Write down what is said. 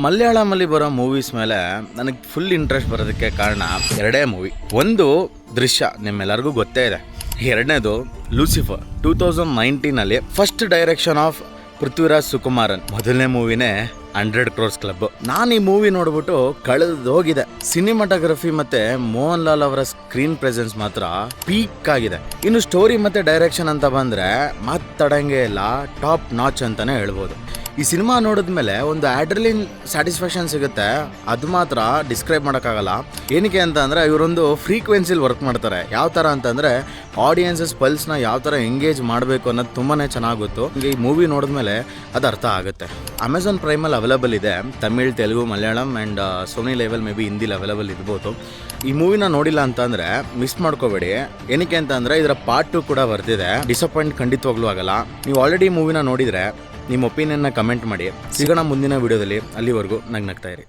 ಮಲಯಾಳಮಲ್ಲಿ ಬರೋ ಮೂವೀಸ್ ಮೇಲೆ ನನಗೆ ಫುಲ್ ಇಂಟ್ರೆಸ್ಟ್ ಬರೋದಕ್ಕೆ ಕಾರಣ ಎರಡೇ ಮೂವಿ. ಒಂದು ದೃಶ್ಯ, ನಿಮ್ಮೆಲ್ಲರಿಗೂ ಗೊತ್ತೇ ಇದೆ. ಎರಡನೇದು Lucifer 2019 first direction of Prithviraj Sukumaran. ಮೊದಲನೇ ಮೂವಿನೇ 100 crores ಕ್ಲಬ್. ನಾನು ಈ ಮೂವಿ ನೋಡ್ಬಿಟ್ಟು ಕಳೆದೋಗಿದೆ. ಸಿನಿಮಾಟೋಗ್ರಫಿ ಮತ್ತೆ ಮೋಹನ್ ಲಾಲ್ ಅವರ ಸ್ಕ್ರೀನ್ ಪ್ರೆಸೆನ್ಸ್ ಮಾತ್ರ ಪೀಕ್ ಆಗಿದೆ. ಇನ್ನು ಸ್ಟೋರಿ ಮತ್ತೆ ಡೈರೆಕ್ಷನ್ ಅಂತ ಬಂದ್ರೆ ಮಾತಾಡಂಗೆ ಇಲ್ಲ, ಟಾಪ್ ನಾಚ್ ಅಂತಾನೆ ಹೇಳ್ಬೋದು. ಈ ಸಿನಿಮಾ ನೋಡಿದ್ಮೇಲೆ ಒಂದು ಆಡ್ರಿಲಿನ್ ಸ್ಯಾಟಿಸ್ಫ್ಯಾಕ್ಷನ್ ಸಿಗುತ್ತೆ, ಅದು ಮಾತ್ರ ಡಿಸ್ಕ್ರೈಬ್ ಮಾಡೋಕ್ಕಾಗಲ್ಲ. ಏನಕ್ಕೆ ಅಂತ ಅಂದರೆ ಇವರೊಂದು ಫ್ರೀಕ್ವೆನ್ಸಿಲಿ ವರ್ಕ್ ಮಾಡ್ತಾರೆ. ಯಾವ ಥರ ಅಂತಂದರೆ ಆಡಿಯನ್ಸಸ್ ಪಲ್ಸ್ನ ಯಾವ ಥರ ಎಂಗೇಜ್ ಮಾಡಬೇಕು ಅನ್ನೋದು ತುಂಬಾ ಚೆನ್ನಾಗಿ ಗೊತ್ತು. ಈ ಮೂವಿ ನೋಡಿದ್ಮೇಲೆ ಅದು ಅರ್ಥ ಆಗುತ್ತೆ. ಅಮೆಝಾನ್ ಪ್ರೈಮಲ್ಲಿ ಅವೈಲೇಬಲ್ ಇದೆ, Tamil, Telugu, Malayalam and Sony LIV may be ಹಿಂದಿಲಿ ಅವೈಲೇಬಲ್ ಇರ್ಬೋದು. ಈ ಮೂವಿನ ನೋಡಿಲ್ಲ ಅಂತಂದರೆ ಮಿಸ್ ಮಾಡ್ಕೋಬೇಡಿ. ಏನಕ್ಕೆ ಅಂತ ಅಂದರೆ ಇದರ ಪಾರ್ಟ್ 2 ಕೂಡ ಬರ್ತಿದೆ. ಡಿಸಪಾಯಿಂಟ್ ಖಂಡಿತವಾಗ್ಲೂ ಆಗಲ್ಲ. ನೀವು ಆಲ್ರೆಡಿ ಮೂವಿನ ನೋಡಿದರೆ ನಿಮ್ಮ ಒಪಿನಿಯನ್ನ ಕಮೆಂಟ್ ಮಾಡಿ. ಸಿಗೋಣ ಮುಂದಿನ ವಿಡಿಯೋದಲ್ಲಿ. ಅಲ್ಲಿವರೆಗೂ ನಗ್ನಗ್ತಾ ಇರಿ.